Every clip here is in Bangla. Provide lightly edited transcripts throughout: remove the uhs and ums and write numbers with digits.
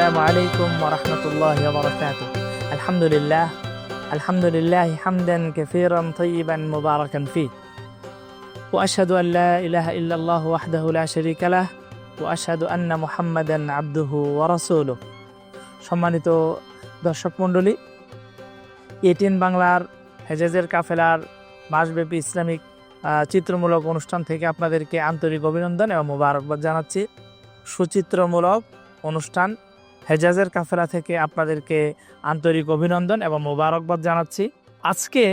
আসসালামু আলাইকুম ওয়া রাহমাতুল্লাহি ওয়া বারাকাতুহু। আলহামদুলিল্লাহ, আলহামদুলিল্লাহ হামদান কাসীরান তাইয়িবান মুবারাকান ফীহ। ওয়া আশহাদু আন লা ইলাহা ইল্লাল্লাহু ওয়াহদাহু লা শারীকা লাহ ওয়া আশহাদু আন্না মুহাম্মাদান আবদুহু ওয়া রাসূলুহু। সম্মানিত দর্শক মণ্ডলী, এটিএন বাংলার হেজাজের কাফেলার মাসব্যাপী ইসলামিক চিত্রমূলক অনুষ্ঠান থেকে আপনাদেরকে আন্তরিক অভিনন্দন এবং মোবারকবাদ জানাচ্ছি। সুচিত্রমূলক অনুষ্ঠান হেজাজের কাফেলা থেকে আপনাদেরকে আন্তরিক অভিনন্দন এবং মোবারকবাদ জানাচ্ছি। আজকে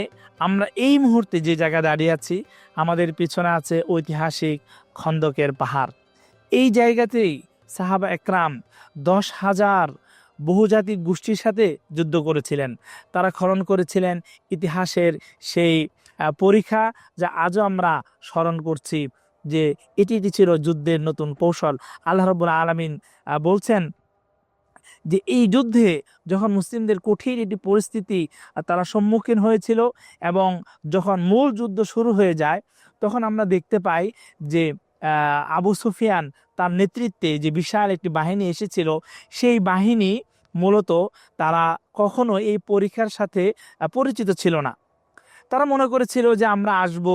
আমরা এই মুহূর্তে যে জায়গায় দাঁড়িয়ে আছি, আমাদের পিছনে আছে ঐতিহাসিক খন্দকের পাহাড়। এই জায়গাতেই সাহাবা একরাম 10,000 বহুজাতিক গোষ্ঠীর সাথে যুদ্ধ করেছিলেন। তারা খনন করেছিলেন ইতিহাসের সেই পরীক্ষা, যা আজও আমরা স্মরণ করছি, যে এটি ছিল যুদ্ধের নতুন কৌশল। আল্লাহ রাব্বুল আলামিন বলছেন যে এই যুদ্ধে যখন মুসলিমদের কঠিন একটি পরিস্থিতি তারা সম্মুখীন হয়েছিল এবং যখন মূল যুদ্ধ শুরু হয়ে যায়, তখন আমরা দেখতে পাই যে আবু সুফিয়ান তার নেতৃত্বে যে বিশাল একটি বাহিনী এসেছিল, সেই বাহিনী মূলত তারা কখনো এই পরীক্ষার সাথে পরিচিত ছিল না। তারা মনে করেছিল যে আমরা আসব,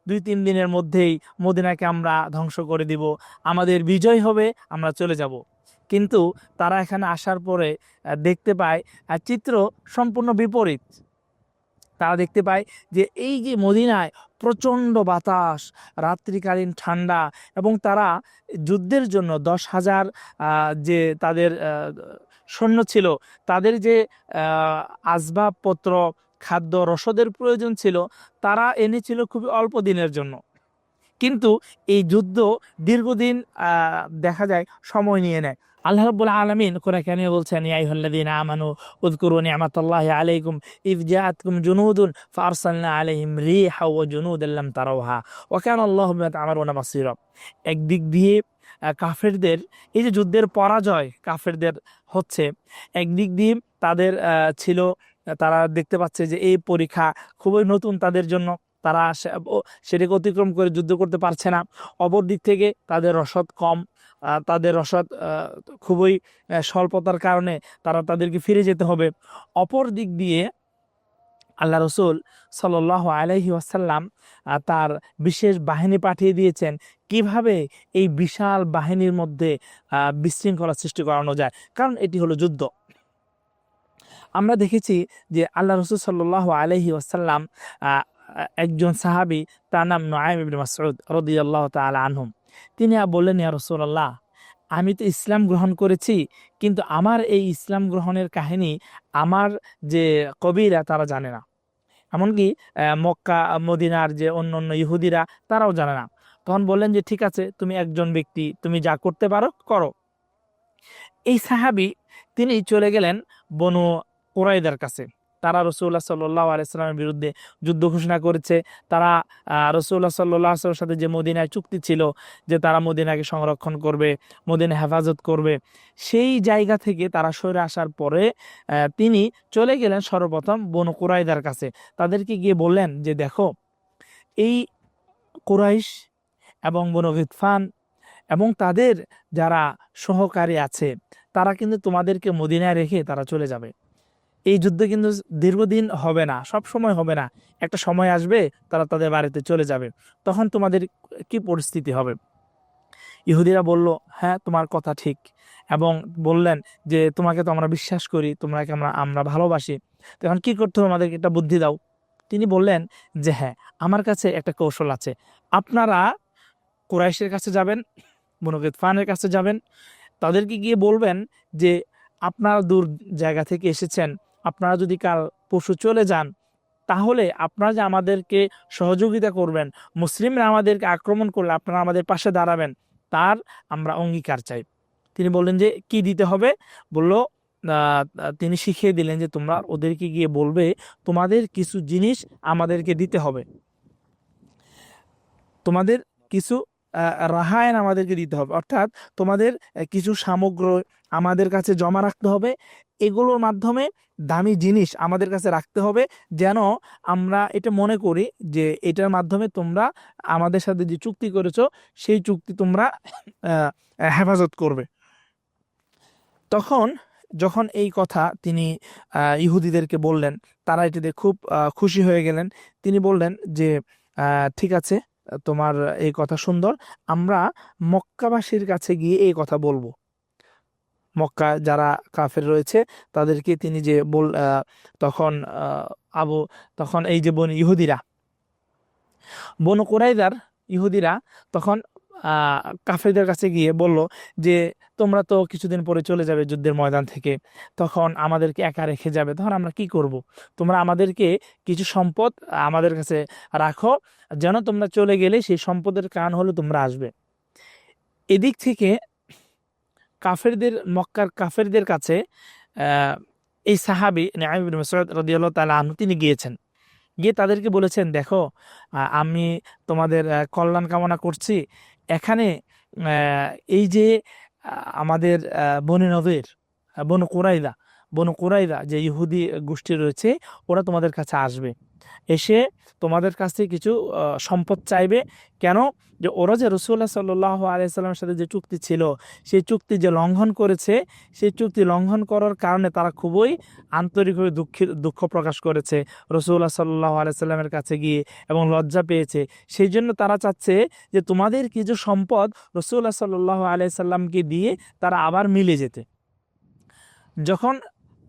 2-3 দিনের মধ্যেই মদিনাকে আমরা ধ্বংস করে দিব, আমাদের বিজয় হবে, আমরা চলে যাব। কিন্তু তারা এখানে আসার পরে দেখতে পায় চিত্র সম্পূর্ণ বিপরীত। তারা দেখতে পায় যে এই যে মদিনায় প্রচণ্ড বাতাস, রাত্রিকালীন ঠান্ডা, এবং তারা যুদ্ধের জন্য 10,000 যে তাদের সৈন্য ছিল, তাদের যে আসবাবপত্র, খাদ্য রসদের প্রয়োজন ছিল, তারা এনেছিল খুবই অল্প দিনের জন্য। কিন্তু এই যুদ্ধ দীর্ঘদিন দেখা যায় সময় নিয়ে নেয়। আল্লাহ রাব্বুল আলামিন কোরআনে বলছেন, ইয়া আইয়ুহাল্লাযীনা আমানু উযকুরু নি'মাতাল্লাহি আলাইকুম ইয জাআতকুম জুনুদুন ফাআরসালনা আলাইহিম রিহা ওয়া জুনুদান লাম তারাওহা ওয়া কানা আল্লাহু বিমা তা'মালুনা বাসীরা। একদিক দিয়ে কাফেরদের এই যে যুদ্ধের পরাজয় কাফেরদের হচ্ছে, একদিক দিয়ে তাদের ছিল, তারা দেখতে পাচ্ছে যে এই পরীক্ষা খুবই নতুন তাদের জন্য, তারা সেটাকে অতিক্রম করে যুদ্ধ করতে পারছে না। অপর দিক থেকে তাদের রসদ কম, তাদের রসদ খুবই স্বল্পতার কারণে তাদেরকে ফিরে যেতে হবে। অপর দিক দিয়ে আল্লাহ রসুল সাল্লাল্লাহু আলাইহি ওয়াসাল্লাম তার বিশেষ বাহিনী পাঠিয়ে দিয়েছেন কিভাবে এই বিশাল বাহিনীর মধ্যে বিশৃঙ্খলা সৃষ্টি করানো যায়, কারণ এটি হলো যুদ্ধ। আমরা দেখেছি যে আল্লাহ রসুল সাল্লাল্লাহু আলাইহি ওয়াসাল্লাম একজন সাহাবী, তার নাম নুআইম ইবনে মাসউদ রাদিয়াল্লাহু তাআলা আনহুম, তিনি বললেন, ইয়া রাসূলুল্লাহ, আমি তো ইসলাম গ্রহণ করেছি, কিন্তু আমার এই ইসলাম গ্রহণের কাহিনী আমার যে কবিরা তারা জানে না, এমনকি মক্কা মদিনার যে অন্য ইহুদিরা তারাও জানে না। তখন বললেন যে ঠিক আছে, তুমি একজন ব্যক্তি, তুমি যা করতে পারো করো। এই সাহাবী তিনি চলে গেলেন বনু কুরাইদার কাছে। তারা রাসূলুল্লাহ সাল্লাল্লাহু আলাইহি ওয়াসাল্লামের বিরুদ্ধে যুদ্ধ ঘোষণা করেছে। তারা রাসূলুল্লাহ সাল্লাল্লাহু আলাইহি ওয়াসাল্লামের সাথে যে মদিনায় চুক্তি ছিল যে তারা মদিনাকে সংরক্ষণ করবে, মদিনা হেফাজত করবে, সেই জায়গা থেকে তারা সরে আসার পরে তিনি চলে গেলেন সর্বপ্রথম বনু কুরাইদার কাছে। তাদেরকে গিয়ে বললেন যে দেখো, এই কুরাইশ এবং বনু গিতফান এবং তাদের যারা সহকারী আছে, তারা কিন্তু তোমাদেরকে মদিনায় রেখে তারা চলে যাবে। এই যুদ্ধ কিন্তু দীর্ঘদিন হবে না, সব সময় হবে না, একটা সময় আসবে তারা তাদের বাড়িতে চলে যাবে, তখন তোমাদের কি পরিস্থিতি হবে? ইহুদিরা বলল, হ্যাঁ তোমার কথা ঠিক, এবং বললেন যে তোমাকে তো আমরা বিশ্বাস করি, তোমাকে আমরা ভালোবাসি, তখন কি করতে হবে, আমাদেরকে একটা বুদ্ধি দাও। তিনি বললেন যে হ্যাঁ, আমার কাছে একটা কৌশল আছে। আপনারা কুরাইশের কাছে যাবেন, বনু গিতফানের কাছে যাবেন, তাদেরকে গিয়ে বলবেন যে আপনারা দূর জায়গা থেকে এসেছেন, আপনারা যদি কাল পরশু চলে যান, তাহলে আপনারা যে আমাদেরকে সহযোগিতা করবেন, মুসলিমরা আমাদেরকে আক্রমণ করলে আপনারা আমাদের পাশে দাঁড়াবেন, তার আমরা অঙ্গীকার চাই। তিনি বললেন যে কি দিতে হবে? বলল, তিনি শিখিয়ে দিলেন যে তোমরা ওদেরকে গিয়ে বলবে তোমাদের কিছু জিনিস আমাদেরকে দিতে হবে, তোমাদের কিছু রাহায়ান আমাদেরকে দিতে হবে, অর্থাৎ তোমাদের কিছু সামগ্রী আমাদের কাছে জমা রাখতে হবে, এগুলোর মাধ্যমে দামি জিনিস আমাদের কাছে রাখতে হবে, যেন আমরা এটা মনে করি যে এটার মাধ্যমে তোমরা আমাদের সাথে যে চুক্তি করেছো সেই চুক্তি তোমরা হেফাজত করবে। তখন যখন এই কথা তিনি ইহুদিদেরকে বললেন, তারা এটিতে খুব খুশি হয়ে গেলেন। তিনি বললেন যে ঠিক আছে, তোমার এই কথা সুন্দর, আমরা মক্কাবাসীর কাছে গিয়ে এই কথা বলবো। মক্কা যারা কাফের রয়েছে তাদেরকে তিনি যে তখন আবু তখন এই যে ইহুদিরা, বনু কুরাইজার ইহুদিরা তখন কাফেরদের কাছে গিয়ে বলল যে তোমরা তো কিছুদিন পরে চলে যাবে যুদ্ধের ময়দান থেকে, তখন আমাদেরকে একা রেখে যাবে, তখন আমরা কি করব? তোমরা আমাদেরকে কিছু সম্পদ আমাদের কাছে রাখো, যেন তোমরা চলে গেলে সেই সম্পদের কারণ হলো তোমরা আসবে। এদিক থেকে মক্কার কাফেরদের কাছে এই সাহাবী নুআইম ইবনে মাসউদ রাদিয়াল্লাহু তাআলা আনহু তিনি গিয়েছেন, গিয়ে তাদেরকে বলেছেন, দেখো আমি তোমাদের কল্যাণ কামনা করছি। এখানে এই যে আমাদের বনী নযীর, বনু কুরাইযা যে ইহুদি গোষ্ঠী রয়েছে, ওরা তোমাদের কাছে আসবে, এসে তোমাদের কাছ থেকে কিছু সম্পদ চাইবে। কেন? যে ওরা যে রাসূলুল্লাহ সাল্লাল্লাহু আলাইহি সাল্লামের সাথে যে চুক্তি ছিল, সেই চুক্তি যে লঙ্ঘন করেছে, সেই চুক্তি লঙ্ঘন করার কারণে তারা খুবই আন্তরিকভাবে দুঃখ প্রকাশ করেছে রাসূলুল্লাহ সাল্লাল্লাহু আলাইহি সাল্লামের কাছে গিয়ে, এবং লজ্জা পেয়েছে। সেই জন্য তারা চাচ্ছে যে তোমাদের কিছু সম্পদ রাসূলুল্লাহ সাল্লাল্লাহু আলাইহি সাল্লামকে দিয়ে তারা আবার মিলে যেতে। যখন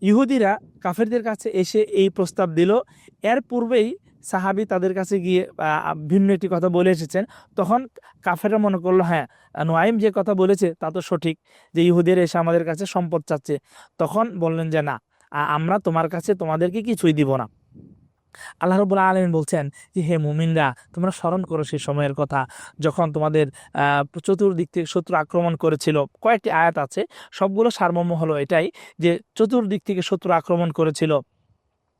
ইহুদিরা কাফেরদের কাছে এসে এই প্রস্তাব দিল, এর পূর্বেই সাহাবী তাদের কাছে গিয়ে ভিন্ন একটি কথা বলে এসেছেন। তখন কাফেররা মনে করলো, হ্যাঁ, নুআইম যে কথা বলেছে তা তো সঠিক, যে ইহুদিরা এসে আমাদের কাছে সম্পদ চাচ্ছে। তখন বললেন যে না, আমরা তোমার কাছে তোমাদেরকে কিছুই দিব না। আল্লাহ রাব্বুল আলামিন বলছেন যে হে মুমিনরা, তোমরা স্মরণ করো সেই সময়ের কথা যখন তোমাদের চতুর্দিক থেকে শত্রু আক্রমণ করেছিল। কয়েকটি আয়াত আছে, সবগুলো সারমর্ম হলো এটাই যে চতুর্দিক থেকে শত্রু আক্রমণ করেছিল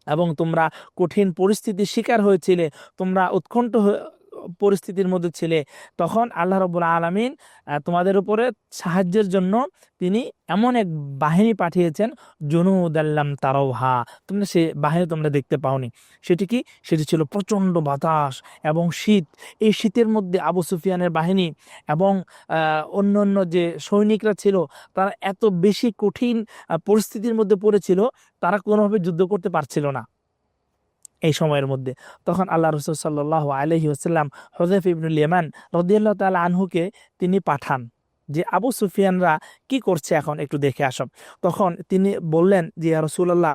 এবং তোমরা কঠিন পরিস্থিতির শিকার হয়েছিলে, তোমরা উৎকণ্ঠ পরিস্থিতির মধ্যে ছিলে। তখন আল্লাহ রাব্বুল আলামিন তোমাদের উপরে সাহায্যের জন্য তিনি এমন এক বাহিনী পাঠিয়েছেন, জুনুদাল্লাম তারাউহা, তোমরা সে বাহিনী তোমরা দেখতে পাওনি। সেটি কি? সেটি ছিল প্রচণ্ড বাতাস এবং শীত। এই শীতের মধ্যে আবু সুফিয়ানের বাহিনী এবং অন্য অন্য যে সৈনিকরা ছিল, তারা এত বেশি কঠিন পরিস্থিতির মধ্যে পড়েছিল, তারা কোনোভাবে যুদ্ধ করতে পারছিল না এই সময়ের মধ্যে। তখন আল্লাহ রাসূল সাল্লাল্লাহু আলাইহি ওয়াসাল্লাম হুযায়ফা ইবনুল ইয়ামান রাদিয়াল্লাহু তাআলা আনহুকে তিনি পাঠান যে আবু সুফিয়ানরা কি করছে এখন একটু দেখে আসো। তখন তিনি বললেন যে ইয়া রাসূলুল্লাহ,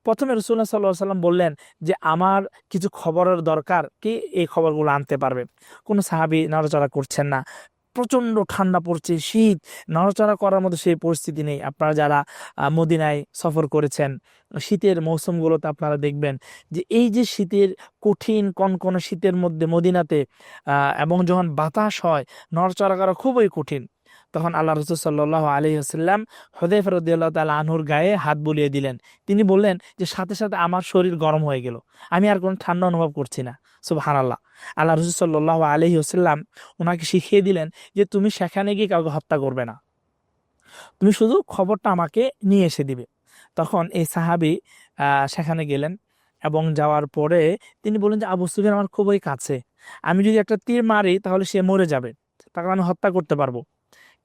প্রথমে রাসূলুল্লাহ সাল্লাল্লাহু আলাইহি ওয়াসাল্লাম বললেন যে আমার কিছু খবরের দরকার, কি এই খবরগুলো আনতে পারবে? কোনো সাহাবী নড়াচড়া করছেন না, প্রচণ্ড ঠান্ডা পড়ছে, শীত, নড়াচড়া করার মতো সেই পরিস্থিতি নেই। আপনারা যারা মদিনায় সফর করেছেন, শীতের মৌসুমগুলোতে আপনারা দেখবেন যে এই যে শীতের কঠিন কনকনে শীতের মধ্যে মদিনাতে এবং যখন বাতাস হয়, নড়াচড়া করা খুবই কঠিন। তখন আল্লাহ রাসূল সাল্লাল্লাহু আলাইহি ওয়াসাল্লাম হুযায়ফা রাদিয়াল্লাহু তাআলা আনহুর গায়ে হাত বুলিয়ে দিলেন। তিনি বললেন যে সাথে সাথে আমার শরীর গরম হয়ে গেল, আমি আর কোনো ঠান্ডা অনুভব করছি না। সুবহানাল্লাহ। আল্লাহ রাসূল সাল্লাল্লাহু আলাইহি ওয়াসাল্লাম ওনাকে শিখিয়ে দিলেন যে তুমি সেখানে গিয়ে কাউকে হত্যা করবে না, তুমি শুধু খবরটা আমাকে নিয়ে এসে দিবে। তখন এই সাহাবী সেখানে গেলেন এবং যাওয়ার পরে তিনি বললেন যে আবু সুফিয়ান আমার খুবই কাছে, আমি যদি একটা তীর মারি তাহলে সে মরে যাবে, তাকে আমি হত্যা করতে পারবো।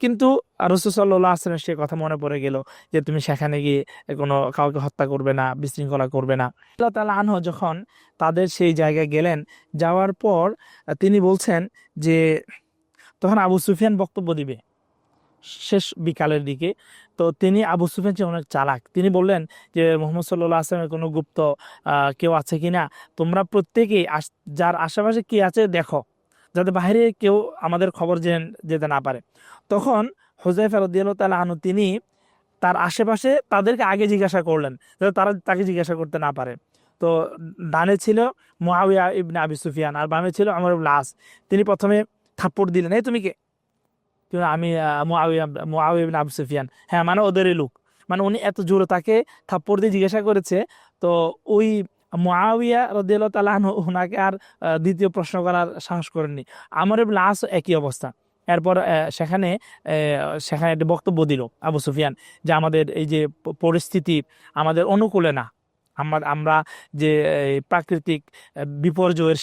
কিন্তু রাসূল সাল্লাল্লাহু আলাইহি ওয়াসাল্লাম সে কথা মনে পড়ে গেল যে তুমি সেখানে গিয়ে কাউকে হত্যা করবে না, বিশৃঙ্খলা করবে না। আল্লাহ তাআলা আনহু যখন তাদের সেই জায়গায় গেলেন, যাওয়ার পর তিনি বলছেন যে তখন আবু সুফিয়ান বক্তব্য দিবে শেষ বিকালের দিকে। তো তিনি আবু সুফিয়ান ছিলেন অনেক চালাক। তিনি বললেন যে মুহাম্মদ সাল্লাল্লাহু আলাইহি ওয়াসাল্লামের কোনো গুপ্ত কেউ আছে কিনা, তোমরা প্রত্যেকেই যার আশেপাশে কি আছে দেখো, যাতে বাইরে কেউ আমাদের খবর যেতে না পারে। তখন হুযায়ফা রাদিয়াল্লাহু তাআলা আনহু তিনি তার আশেপাশে তাদেরকে আগে জিজ্ঞাসা করলেন, যাতে তারা তাকে জিজ্ঞাসা করতে না পারে। তো ডানে ছিল মুআবিয়া ইবনে আবি সুফিয়ান আর বামে ছিল আমর ইবনে আস। তিনি প্রথমে থাপ্পড় দিলেন, এই তুমি কে? আমি মুআবিয়া ইবনে আবু সুফিয়ান। হ্যাঁ, মানে ওদেরই লোক। মানে উনি এত জোরে তাকে থাপ্পড় দিয়ে জিজ্ঞাসা করেছে। তো ওই মুআবিয়া রাদিয়াল্লাহু তাআলা আনহু ওনাকে আর দ্বিতীয় প্রশ্ন করার সাহস করেননি। আমর ইবনে আস একই অবস্থা। এরপর সেখানে একটা বক্তব্য দিল আবু সুফিয়ান যে আমাদের এই যে পরিস্থিতি আমাদের অনুকূলে না, আমরা যে প্রাকৃতিক বিপর্যয়ের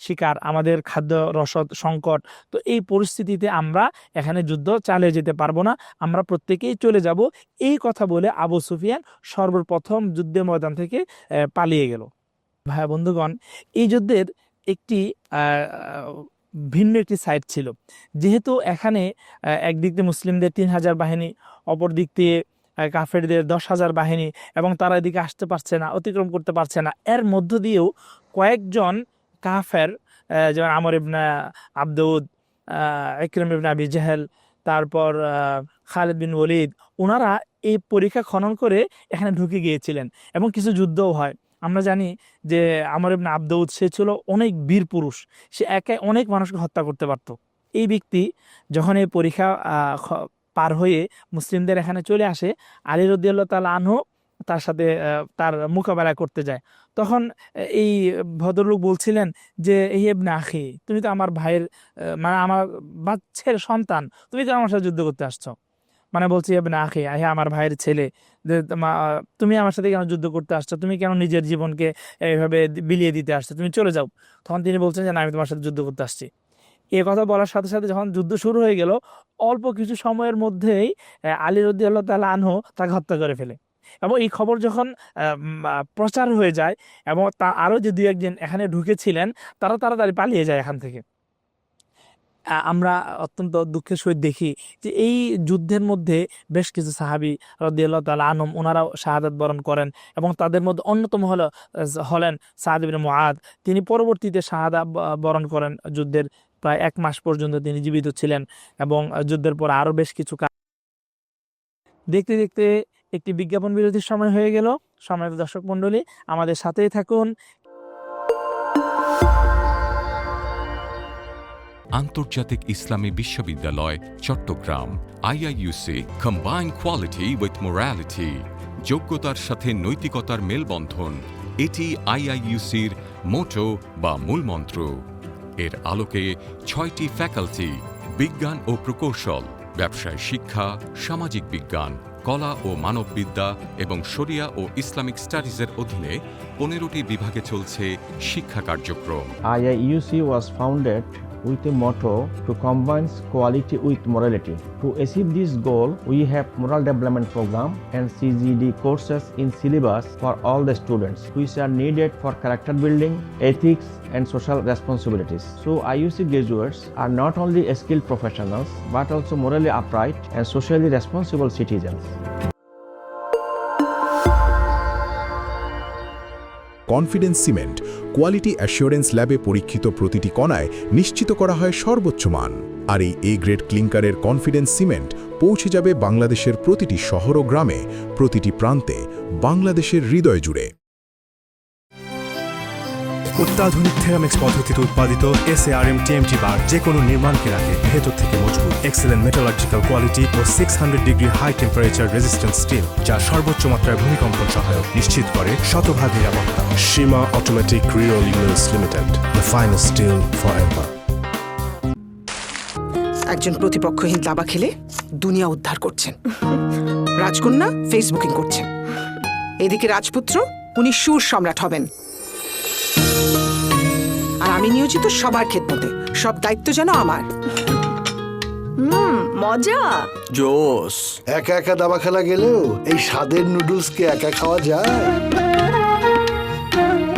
শিকার আমাদের খাদ্য রসদ সংকট, তো এই পরিস্থিতিতে আমরা এখানে যুদ্ধ চালিয়ে যেতে পারবো না, আমরা প্রত্যেকেই চলে যাব। এই কথা বলে আবু সুফিয়ান সর্বপ্রথম যুদ্ধের ময়দান থেকে পালিয়ে গেল। ভাই বন্ধুগণ, এই যুদ্ধের একটি ভিন্ন একটি সাইড ছিল। যেহেতু এখানে একদিক দিয়ে মুসলিমদের 3000 বাহিনী, অপর দিক দিয়ে কাফেরদের 10,000 বাহিনী, এবং তারা এদিকে আসতে পারছে না, অতিক্রম করতে পারছে না। এর মধ্য দিয়েও কয়েকজন কাফের, যেমন আমর ইবনে আবদউদ, ইকরামা ইবনে আবি জাহেল, তারপর খালিদ বিন ওয়ালিদ, ওনারা এই পরীক্ষা খনন করে এখানে ঢুকে গিয়েছিলেন এবং কিছু যুদ্ধও হয়। আমরা জানি যে আমর ইবনে আবদউদ, সে ছিল অনেক বীর পুরুষ, সে একে অনেক মানুষকে হত্যা করতে পারত। এই ব্যক্তি যখন এই পরীক্ষা পার হয়ে মুসলিমদের এখানে চলে আসে, আলী রাদিয়াল্লাহু তাআলা আনহু তার সাথে তার মোকাবেলা করতে যায়। তখন এই ভদ্রলোক বলছিলেন যে এই ইবনে আখি, তুমি তো আমার ভাইয়ের মানে আমার বাচ্চার সন্তান, তুমি তো আমার সাথে যুদ্ধ করতে আসছো। মানে বলছি ইবনে আখি, আমার ভাইয়ের ছেলে, তুমি আমার সাথে কেন যুদ্ধ করতে আসছো, তুমি কেন নিজের জীবনকে এইভাবে বিলিয়ে দিতে আসছো, তুমি চলে যাও। তখন তিনি বলছেন যে না, আমি তোমার সাথে যুদ্ধ করতে আসছি। এ কথা বলার সাথে সাথে যখন যুদ্ধ শুরু হয়ে গেল, অল্প কিছু সময়ের মধ্যেই আলী রাদিয়াল্লাহু তাআলা আনহু তাকে হত্যা করে ফেলে। এবং এই খবর যখন প্রচার হয়ে যায় এবং তা আরও যে 2-1 এখানে ঢুকেছিলেন, তারা তাড়াতাড়ি পালিয়ে যায় এখান থেকে। আমরা অত্যন্ত দুঃখের সহিত দেখি যে এই যুদ্ধের মধ্যে বেশ কিছু সাহাবী রাদিয়াল্লাহু তাআলা আনহুম, ওনারাও শাহাদাত বরণ করেন, এবং তাদের মধ্যে অন্যতম হলেন সাদ ইবনে মুআদ। তিনি পরবর্তীতে শাহাদাত বরণ করেন। যুদ্ধের প্রায় 1 মাস পর্যন্ত তিনি জীবিত ছিলেন, এবং যুদ্ধের পর আরও বেশ কিছু দেখতে দেখতে একটি বিজ্ঞাপন বিরতির সময় হয়ে গেল। সম্মানিত দর্শক মণ্ডলী, আমাদের সাথেই থাকুন। আন্তর্জাতিক ইসলামী বিশ্ববিদ্যালয় Chattogram, IIUC combine quality with morality, যোগ্যতার সাথে নৈতিকতার মেলবন্ধন, এটি IIUCর মোটো বা মূলমন্ত্র। এর আলোকে 6টি ফ্যাকাল্টি, বিজ্ঞান ও প্রকৌশল, ব্যবসায় শিক্ষা, সামাজিক বিজ্ঞান, কলা ও মানববিদ্যা এবং শরিয়া ও ইসলামিক স্টাডিজের অধীনে 15টি বিভাগে চলছে শিক্ষা কার্যক্রম। IIUC was founded with a motto to combine quality with morality. To achieve this goal, we have moral development program and CGD courses in syllabus for all the students, which are needed for character building, ethics, and social responsibilities. So IUC graduates are not only skilled professionals, but also morally upright and socially responsible citizens. Confidence cement quality assurance ল্যাবে পরীক্ষিত প্রতিটি কণায় নিশ্চিত করা হয় সর্বোচ্চ মান। আর এই A গ্রেড ক্লিংকারের কনফিডেন্স সিমেন্ট পৌঁছে যাবে বাংলাদেশের প্রতিটি শহর ও গ্রামে, প্রতিটি প্রান্তে, বাংলাদেশের হৃদয় জুড়ে। অত্যাধুনিক থেরামিক্স পদ্ধতিতে উৎপাদিত SARM TMT বার যে কোনো নির্মাণকে রাখে ভেতর থেকে মজবুত। এক্সেলেন্ট মেটালার্জিক্যাল কোয়ালিটি ও 600 degree high temperature resistant steel, যা সর্বোচ্চ মাত্রায় ভূমিকম্পন সহায়ক, নিশ্চিত করে শতভাগ নিরাপত্তা। Seema automatic rerolling mills limited, the finest steel for ever. একজন প্রতিপক্ষহীন দাবা খেলে দুনিয়া উদ্ধার করছেন, রাজকন্যা ফেসবুকিং করছেন, এদিকে রাজপুত্র উনি সুর সম্রাট হবেন, আর আমি নিয়োজিত সবার খেদমতে, সব দায়িত্ব যেন আমার। মজা জোস। একা একা দাবা খেলা গেলেও এই স্বাদের নুডলসকে একা খাওয়া যায়?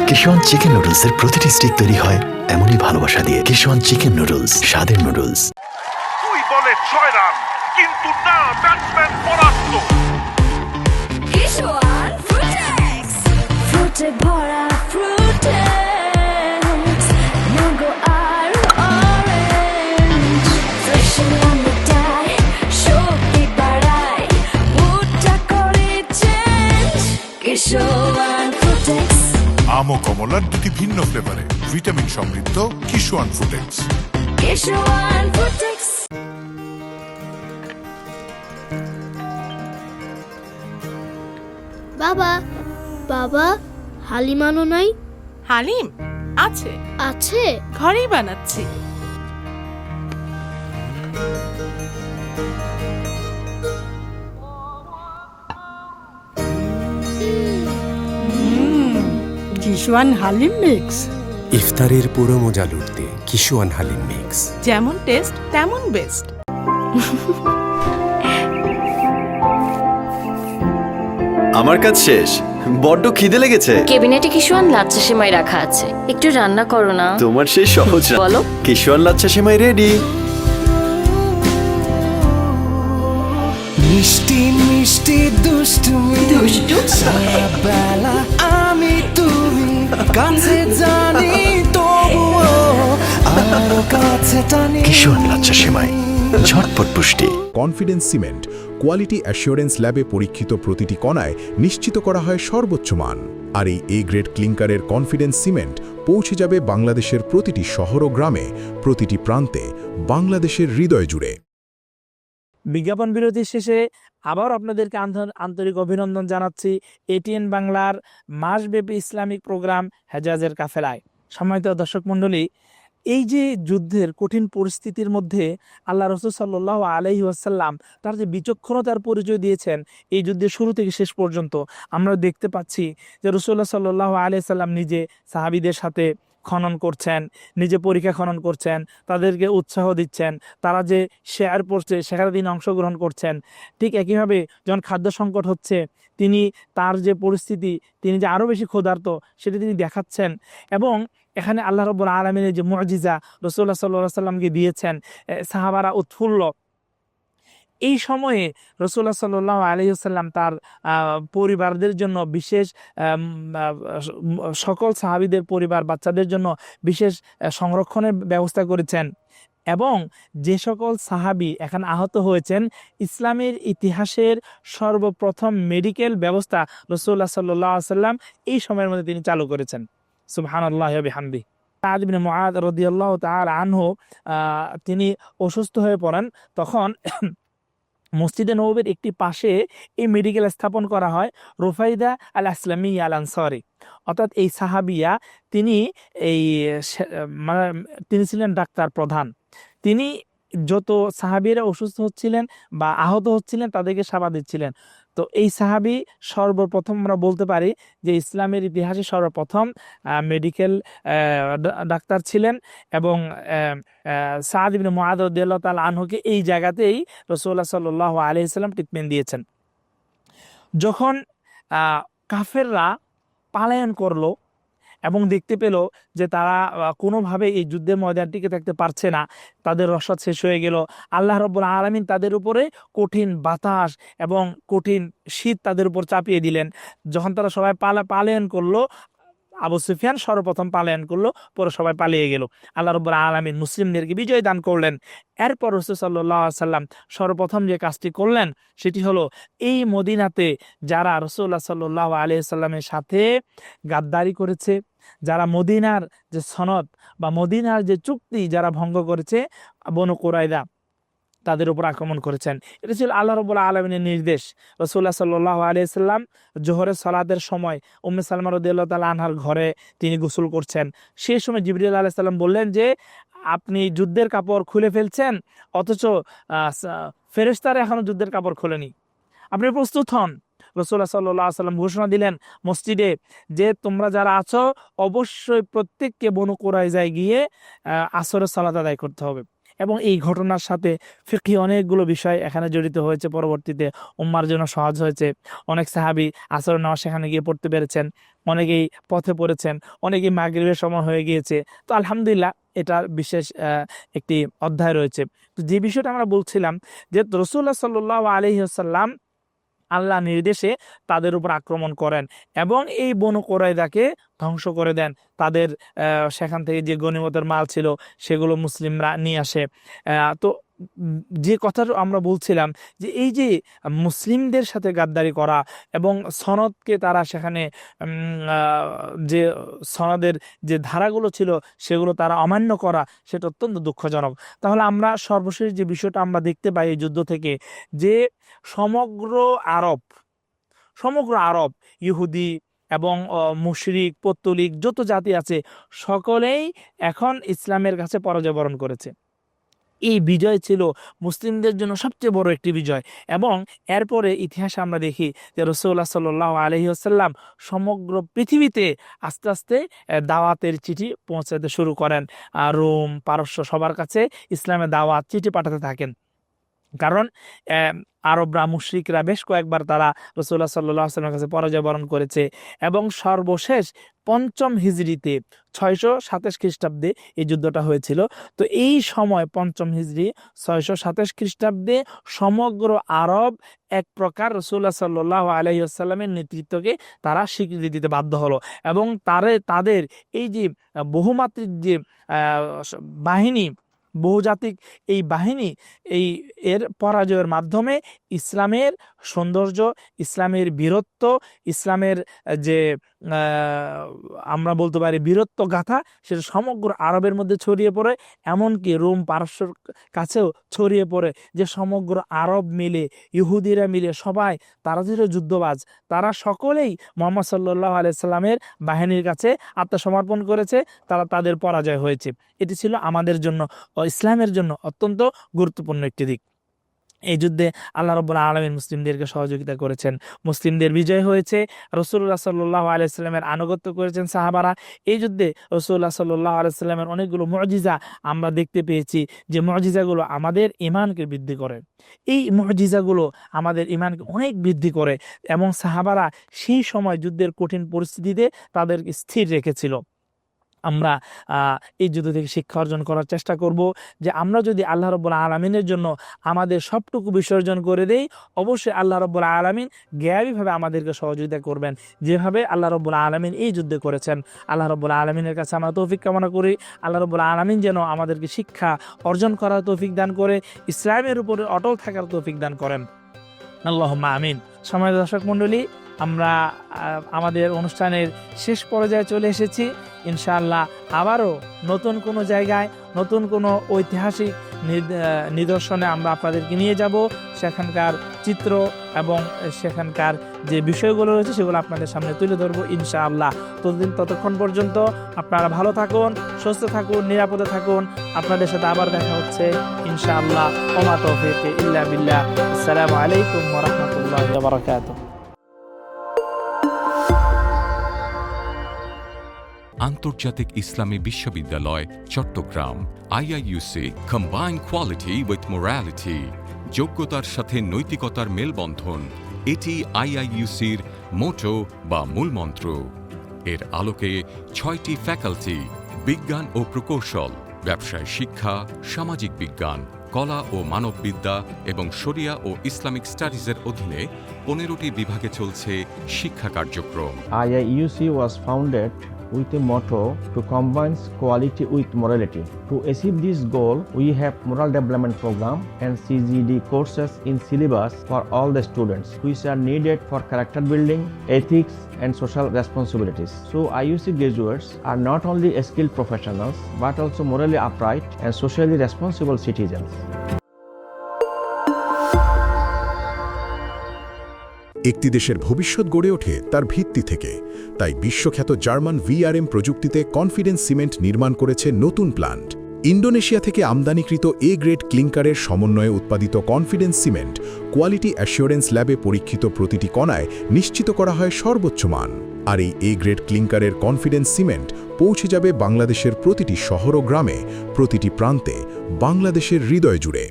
কিশোয়ান চিকেন নুডলসের প্রতিটি স্টিক তৈরি হয় এমনই ভালোবাসা দিয়ে। কিশোয়ান চিকেন নুডলস, স্বাদের নুডলস। 2 বলে 6 রান, কিন্তু না, ব্যাটসম্যান পরাস্ত। কিশোয়ান ফ্রুটেক্স, ফ্রুটে ভরা ফ্রুটেক্স, ম্যাঙ্গো আর অরেঞ্জ, ফ্রেশ লেমন ডাই, শক্তি বাড়ায়, মুডটা করে চেঞ্জ। কিশোয়ান ফ্রুটেক্স, আম ও কমলার 2টি ভিন্ন ফ্লেভারে ভিটামিন সমৃদ্ধ কিশোয়ান ফ্রুটেক্স। কিশোয়ান ফ্রুটেক্স। বাবা, বাবা, হালিম আনো নাই? হালিম আছে, আছে, ঘরেই বানাচ্ছি। কিশোয়ান হালিম মিক্স। ইফতারের পুরো মজা লুটতে কিশোয়ান হালিম মিক্স। যেমন টেস্ট তেমন বেস্ট। আমার কাজ শেষ, বড্ড খিদে লেগেছে। কেবিনেটে কিশোয়ান লাচ্চা সেমাই রাখা আছে, একটু রান্না করো না। তোমার সেই সহজ রান্না। বলো। কিশোয়ান লাচ্ছা সেমাই রেডি। মিষ্টি মিষ্টি দুষ্টুমি বেলা আমি তুমি কাছে জানি তবুও আরো কাছে টানি। কিশোয়ান লাচ্ছা সেমাই, ঝটপট পুষ্টি। কনফিডেন্স সিমেন্ট কোয়ালিটি অ্যাসিওরেন্স ল্যাবে পরীক্ষিত প্রতিটি কণায় নিশ্চিত করা হয় সর্বোচ্চ মান। আর এই এ গ্রেড ক্লিংকারের কনফিডেন্স সিমেন্ট পৌঁছে যাবে বাংলাদেশের প্রতিটি শহর ও গ্রামে, প্রতিটি প্রান্তে, বাংলাদেশের হৃদয় জুড়ে। বিজ্ঞাপন বিরতির শেষে আবার আপনাদেরকে আন্তরিক অভিনন্দন জানাচ্ছি এটিএন বাংলার মাসব্যাপী ইসলামিক প্রোগ্রাম হেজাজের কাফেলায়। সম্মানিত দর্শক মণ্ডলী, এই যে যুদ্ধের কঠিন পরিস্থিতির মধ্যে আল্লাহ রাসূল সাল্লাল্লাহু আলাইহি ওয়াসাল্লাম তার যে বিচক্ষণতার পরিচয় দিয়েছেন এই যুদ্ধের শুরু থেকে শেষ পর্যন্ত, আমরা দেখতে পাচ্ছি যে রাসূলুল্লাহ সাল্লাল্লাহু আলাইহি সাল্লাম নিজে সাহাবীদের সাথে খনন করছেন, নিজে পরীক্ষা খনন করছেন, তাদেরকে উৎসাহ দিচ্ছেন, তারা যে শেয়ার পড়ছে সেখানে তিনি অংশগ্রহণ করছেন। ঠিক একইভাবে যখন খাদ্য সংকট হচ্ছে তিনি তার যে পরিস্থিতি, তিনি যে আরও বেশি ক্ষুধার্ত সেটা তিনি দেখাচ্ছেন। এবং এখানে আল্লাহ রাব্বুল আলামিনের যে মুজিজা রাসূলুল্লাহ সাল্লাল্লাহু আলাইহি সাল্লামকে দিয়েছেন, সাহাবারা উৎফুল্ল। এই সময়ে রাসূলুল্লাহ সাল্লাল্লাহু আলাইহি ওয়াসাল্লাম তার পরিবারদের জন্য বিশেষ সকল সাহাবীদের পরিবার বাচ্চাদের জন্য বিশেষ সংরক্ষণের ব্যবস্থা করেছেন। এবং যে সকল সাহাবী এখানে আহত হয়েছেন, ইসলামের ইতিহাসের সর্বপ্রথম মেডিকেল ব্যবস্থা রাসূলুল্লাহ সাল্লাল্লাহু আলাইহি ওয়াসাল্লাম এই সময়ের মধ্যে তিনি চালু করেছেন। সুবহানাল্লাহি ওয়া বিহামদিহি। সাদ ইবনে মুআদ রাদিয়াল্লাহু তাআলা আনহু তিনি অসুস্থ হয়ে পড়েন। তখন মসজিদে নববীর একটি পাশে এই মেডিকেল স্থাপন করা হয়। রুফাইদা আল আসলামি আল আনসারি, অর্থাৎ এই সাহাবিয়া, তিনি তিনি ছিলেন ডাক্তার প্রধান। তিনি যত সাহাবীরা অসুস্থ হচ্ছিলেন বা আহত হচ্ছিলেন তাদেরকে সেবা দিচ্ছিলেন। তো এই সাহাবী সর্বপ্রথম আমরা বলতে পারি যে ইসলামের ইতিহাসে সর্বপ্রথম মেডিকেল ডাক্তার ছিলেন। এবং সাদ ইবনে মুআদ রাদিয়াল্লাহু তাআলা আনহুকে এই জায়গাতেই রাসূলুল্লাহ সাল্লাল্লাহু আলাইহি ওয়াসাল্লাম ট্রিটমেন্ট দিয়েছেন। যখন কাফেররা পালায়ন করলো এবং দেখতে পেল যে তারা কোনোভাবে এই যুদ্ধের ময়দান টিকে থাকতে পারছে না, তাদের রসদ শেষ হয়ে গেল, আল্লাহ রাব্বুল আলামিন তাদের উপরে কঠিন বাতাস এবং কঠিন শীত তাদের উপর চাপিয়ে দিলেন। যখন তারা সবাই পালায়ন করলো, আবু সুফিয়ান সর্বপ্রথম পালায়ন করলো, পরে সবাই পালিয়ে গেল। আল্লাহ রাব্বুল আলামিন মুসলিমদেরকে বিজয় দান করলেন। এরপর রাসূল সাল্লাল্লাহু আলাইহি ওয়াসাল্লাম সর্বপ্রথম যে কাজটি করলেন সেটি হলো এই মদিনাতে যারা রাসূলুল্লাহ সাল্লাল্লাহু আলাইহি ওয়াসাল্লামের সাথে গাদ্দারি করেছে, যারা মদিনার যে সনদ বা মদিনার যে চুক্তি যারা ভঙ্গ করেছে, বনু কুরাইদা, তাদের উপর আক্রমণ করেছেন। এটা ছিল আল্লাহ রাব্বুল আলামিনের নির্দেশ। রাসূলুল্লাহ সাল্লাল্লাহু আলাইহি ওয়াসাল্লাম জোহরের সালাতের সময় উম্মে সালমা রাদিয়াল্লাহু তাআলা আনহার ঘরে তিনি গোসল করছেন। সেই সময় জিবরিল আলাইহিস সালাম বললেন যে আপনি যুদ্ধের কাপড় খুলে ফেলছেন, অথচ ফেরেশতারা এখনো যুদ্ধের কাপড় খোলেনি, আপনি প্রস্তুত হন। রাসূলুল্লাহ সাল্লাল্লাহু আলাইহি ওয়াসাল্লাম ঘোষণা দিলেন মসজিদে যে তোমরা যারা আছো অবশ্যই প্রত্যেককে বনু কুরাইজায় গিয়ে আসরের সালাত আদায় করতে হবে। এবং এই ঘটনার সাথে ফিকহি অনেকগুলো বিষয় এখানে জড়িত হয়েছে। পরবর্তীতে উম্মার জন্য সহজ হয়েছে। অনেক সাহাবী আসরের নামাজ সেখানে গিয়ে পড়তে পেরেছেন, অনেকেই পথে পড়েছেন, অনেকেই মাগরিবের সময় হয়ে গিয়েছে। তো আলহামদুলিল্লাহ এটার বিশেষ একটি অধ্যায় রয়েছে। তো যে বিষয়টা আমরা বলছিলাম যে রাসূলুল্লাহ সাল্লাল্লাহু আলাইহি ওয়াসাল্লাম আল্লাহ নির্দেশে তাদের উপর আক্রমণ করেন এবং এই বনু কুরাইদাকে ধ্বংস করে দেন। তাদের সেখান থেকে যে গনিমতের মাল ছিল সেগুলো মুসলিমরা নিয়ে আসে। তো যে কথাটা আমরা বলছিলাম যে এই যে মুসলিমদের সাথে গাদ্দারি করা এবং সনদকে তারা সেখানে যে সনদের যে ধারাগুলো ছিল সেগুলো তারা অমান্য করা, সেটা অত্যন্ত দুঃখজনক। তাহলে আমরা সর্বশেষ যে বিষয়টা আমরা দেখতে পাই এই যুদ্ধ থেকে, যে সমগ্র আরব ইহুদি এবং মুশরিক পৌত্তলিক যত জাতি আছে সকলেই এখন ইসলামের কাছে পরাজয় বরণ করেছে। এই বিজয় ছিল মুসলিমদের জন্য সবচেয়ে বড় একটি বিজয়। এবং এরপরে ইতিহাসে আমরা দেখি যে রাসূলুল্লাহ সাল্লাল্লাহু আলাইহি ওয়াসাল্লাম সমগ্র পৃথিবীতে আস্তে আস্তে দাওয়াতের চিঠি পৌঁছাতে শুরু করেন। রোম, পারস্য সবার কাছে ইসলামের দাওয়াত চিঠি পাঠাতে থাকেন। কারণ আরবরা, মুশরিকরা বেশ কয়েকবার তারা রাসূলুল্লাহ সাল্লাল্লাহু আলাইহি ওয়াসাল্লামের কাছে পরাজয় বরণ করেছে। এবং সর্বশেষ ৫ম হিজরিতে ৬২৭ খ্রিস্টাব্দে এই যুদ্ধটা হয়েছিল। তো এই সময় ৫ম হিজরি ৬২৭ খ্রিস্টাব্দে সমগ্র আরব এক প্রকার রাসূলুল্লাহ সাল্লাল্লাহু আলাইহি ওয়াসাল্লামের নেতৃত্বকে তারা স্বীকৃতি দিতে বাধ্য হলো। এবং তাদের এই যে বহুমাত্রিক যে বাহিনী, বহুজাতিক এই বাহিনী এর পরাজয়ের মাধ্যমে ইসলামের সৌন্দর্য, ইসলামের বীরত্ব, ইসলামের যে আমরা বলতে পারি বীরত্ব গাথা, সেটা সমগ্র আরবের মধ্যে ছড়িয়ে পড়ে। এমনকি রোম, পারস্যর কাছেও ছড়িয়ে পড়ে যে সমগ্র আরব মিলে, ইহুদিরা মিলে সবাই, তারা ছিল যুদ্ধবাজ, তারা সকলেই মুহাম্মদ সাল্লাল্লাহু আলাইহি সাল্লামের বাহিনীর কাছে আত্মসমর্পণ করেছে, তাদের পরাজয় হয়েছে। এটি ছিল আমাদের জন্য ও ইসলামের জন্য অত্যন্ত গুরুত্বপূর্ণ একটি দিক। এই যুদ্ধে আল্লাহ রাব্বুল আলামিন মুসলিমদেরকে সহযোগিতা করেছেন, মুসলিমদের বিজয় হয়েছে। রাসূলুল্লাহ সাল্লাল্লাহু আলাইহি সাল্লামের আনুগত্য করেছেন সাহাবারা। এই যুদ্ধে রাসূলুল্লাহ সাল্লাল্লাহু আলাইহি সাল্লামের অনেকগুলো মুজিজা আমরা দেখতে পেয়েছি, যে মুজিজাগুলো আমাদের ঈমানকে বৃদ্ধি করে। এই মুজিজাগুলো আমাদের ঈমানকে অনেক বৃদ্ধি করে এবং সাহাবারা সেই সময় যুদ্ধের কঠিন পরিস্থিতিতে তাদেরকে স্থির রেখেছিল। আমরা এই যুদ্ধ থেকে শিক্ষা অর্জন করার চেষ্টা করব যে আমরা যদি আল্লাহ রাব্বুল আলামিনের জন্য আমাদের সবটুকু বিসর্জন করে দেই, অবশ্যই আল্লাহ রাব্বুল আলামিন জ্ঞানীভাবে আমাদেরকে সহযোগিতা করবেন, যেভাবে আল্লাহ রাব্বুল আলামিন এই যুদ্ধে করেছেন। আল্লাহ রাব্বুল আলামিনের কাছে আমরা তৌফিক কামনা করি। আল্লাহ রাব্বুল আলামিন যেন আমাদেরকে শিক্ষা অর্জন করার তৌফিক দান করে, ইসলামের উপরে অটল থাকার তৌফিক দান করেন। আল্লাহুম্মা আমিন। সম্মানিত দর্শক মণ্ডলী, আমরা আমাদের অনুষ্ঠানের শেষ পর্যায়ে চলে এসেছি। ইনশাআল্লাহ আবারও নতুন কোনো জায়গায়, নতুন কোনো ঐতিহাসিক নিদর্শনে আমরা আপনাদেরকে নিয়ে যাব। সেখানকার চিত্র এবং সেখানকার যে বিষয়গুলো রয়েছে সেগুলো আপনাদের সামনে তুলে ধরবো ইনশাআল্লাহ। ততক্ষণ পর্যন্ত আপনারা ভালো থাকুন, সুস্থ থাকুন, নিরাপদে থাকুন। আপনাদের সাথে আবার দেখা হচ্ছে ইনশাআল্লাহ। ওমা তৌফিক ইল্লা বিল্লাহ। আসসালামু আলাইকুম ওয়া রাহমাতুল্লাহি ওয়া বারাকাতুহু। আন্তর্জাতিক ইসলামী বিশ্ববিদ্যালয় Chattogram IIUC combine quality with morality, যোগ্যতার সাথে নৈতিকতার মেলবন্ধন, এটি IIUCর মোটো বা মূলমন্ত্র। এর আলোকে 6টি ফ্যাকাল্টি, বিজ্ঞান ও প্রকৌশল, ব্যবসায় শিক্ষা, সামাজিক বিজ্ঞান, কলা ও মানববিদ্যা এবং শরিয়া ও ইসলামিক স্টাডিজের অধীনে 15টি বিভাগে চলছে শিক্ষা কার্যক্রম। IIUC was founded with a motto to combine quality with morality. To achieve this goal, we have moral development program and CGD courses in syllabus for all the students, which are needed for character building, ethics, and social responsibilities. So IUC graduates are not only skilled professionals, but also morally upright and socially responsible citizens. একটি দেশের ভবিষ্যৎ গড়ে ওঠে তার ভিত্তি থেকে। তাই বিশ্বখ্যাত জার্মান VRM প্রযুক্তিতে কনফিডেন্স সিমেন্ট নির্মাণ করেছে নতুন প্ল্যান্ট। ইন্দোনেশিয়া থেকে আমদানিকৃত গ্রেড ক্লিংকারের সমন্বয়ে উৎপাদিত কনফিডেন্স সিমেন্ট কোয়ালিটি অ্যাসিওরেন্স ল্যাবে পরীক্ষিত প্রতিটি কণায় নিশ্চিত করা হয় সর্বোচ্চ মান। আর এই গ্রেড ক্লিংকারের কনফিডেন্স সিমেন্ট পৌঁছে যাবে বাংলাদেশের প্রতিটি শহর ও গ্রামে, প্রতিটি প্রান্তে, বাংলাদেশের হৃদয় জুড়ে।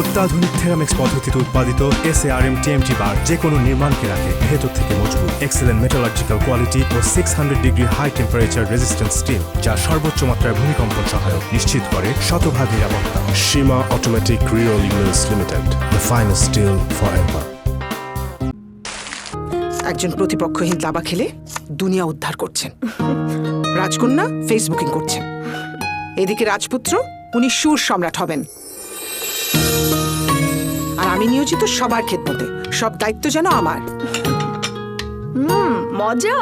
অত্যাধুনিক থেরামিক্স পদ্ধতিতে উৎপাদিত SARM TMT বার যে কোনো নির্মাণকে রাখে ভেতর থেকে মজবুত। এক্সেলেন্ট মেটালার্জিক্যাল কোয়ালিটি ও 600 degree high temperature resistance steel, যা সর্বোচ্চ মাত্রায় ভূমিকম্পন সহায়ক, নিশ্চিত করে শতভাগ নিরাপত্তা। Seema automatic reroll mills limited, the finest steel for ever. একজন প্রতিপক্ষহীন দাবা খেলে দুনিয়া উদ্ধার করছেন। রাজকন্যা ফেসবুকিং করছেন, এদিকে রাজপুত্র উনি সুর সম্রাট হবেন। আর আমি নিয়োজিত সবার খেদমতে, সব দায়িত্ব যেন আমার। মজা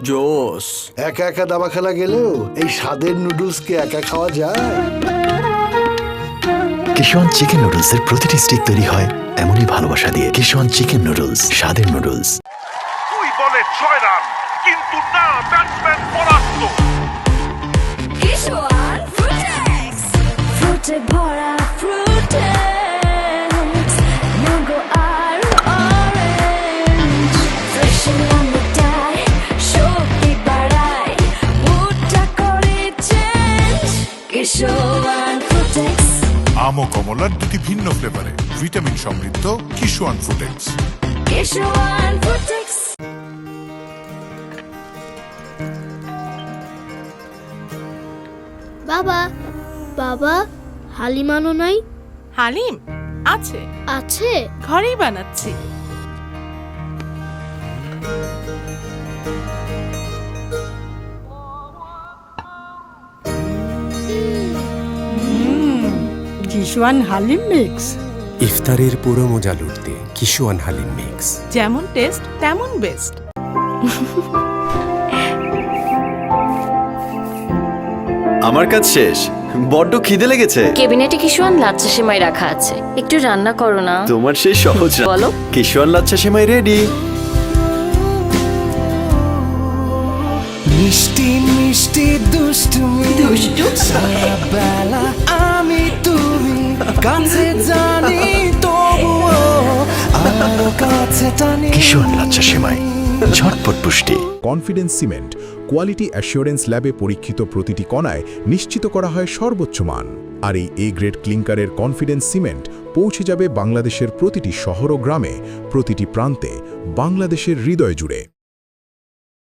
জোস। একা একা দাবা খেলা গেলেও এই স্বাদের নুডলসকে একা খাওয়া যায়? কিশোয়ান চিকেন নুডলসের প্রতিটি স্টিক তৈরি হয় এমনই ভালোবাসা দিয়ে। কিশোয়ান চিকেন নুডলস, স্বাদের নুডলস। 2 বলে 6 রান, কিন্তু না, ব্যাটসম্যান পরাস্ত। কিশোয়ান ফ্রুটেক্স ফ্রুটে ভরা ফ্রুটেক্স ম্যাঙ্গো আর অরেঞ্জ ফ্রেশলি আনন্দায় শক্তি বাড়ায় মুডটা করে চেঞ্জ কিশোয়ান ফ্রুটেক্স আম ও কমলার দুটি ভিন্ন ফ্লেভারে ভিটামিন সমৃদ্ধ কিশোয়ান ফ্রুটেক্স। কিশোয়ান ফ্রুটেক্স। বাবা বাবা হালিম আনো নাই? হালিম আছে, আছে, ঘরেই বানাচ্ছি। কিশোয়ান হালিম মিক্স। ইফতারের পুরো মজা লুটতে কিশোয়ান হালিম মিক্স। যেমন টেস্ট তেমন বেস্ট। আমার কাজ শেষ, বড্ড খিদে লেগেছে। কেবিনেটে কিশোয়ান লাচ্ছা সেমাই রাখা আছে, একটু রান্না করো না। তোমার সেই সহজ বলো। কিশোয়ান লাচ্ছা সেমাই রেডি। মিষ্টি মিষ্টি দুষ্টুমি সারা বেলা আমি তুমি কাছে জানি তবুও আরো কাছে টানি। কিশোয়ান লাচ্ছা সেমাই, ঝটপট পুষ্টি। কনফিডেন্স সিমেন্ট কোয়ালিটি অ্যাসিওরেন্স ল্যাবে পরীক্ষিত প্রতিটি কণায় নিশ্চিত করা হয় সর্বোচ্চ মান। আর এই এ গ্রেড ক্লিংকারের কনফিডেন্স সিমেন্ট পৌঁছে যাবে বাংলাদেশের প্রতিটি শহর ও গ্রামে, প্রতিটি প্রান্তে, বাংলাদেশের হৃদয় জুড়ে।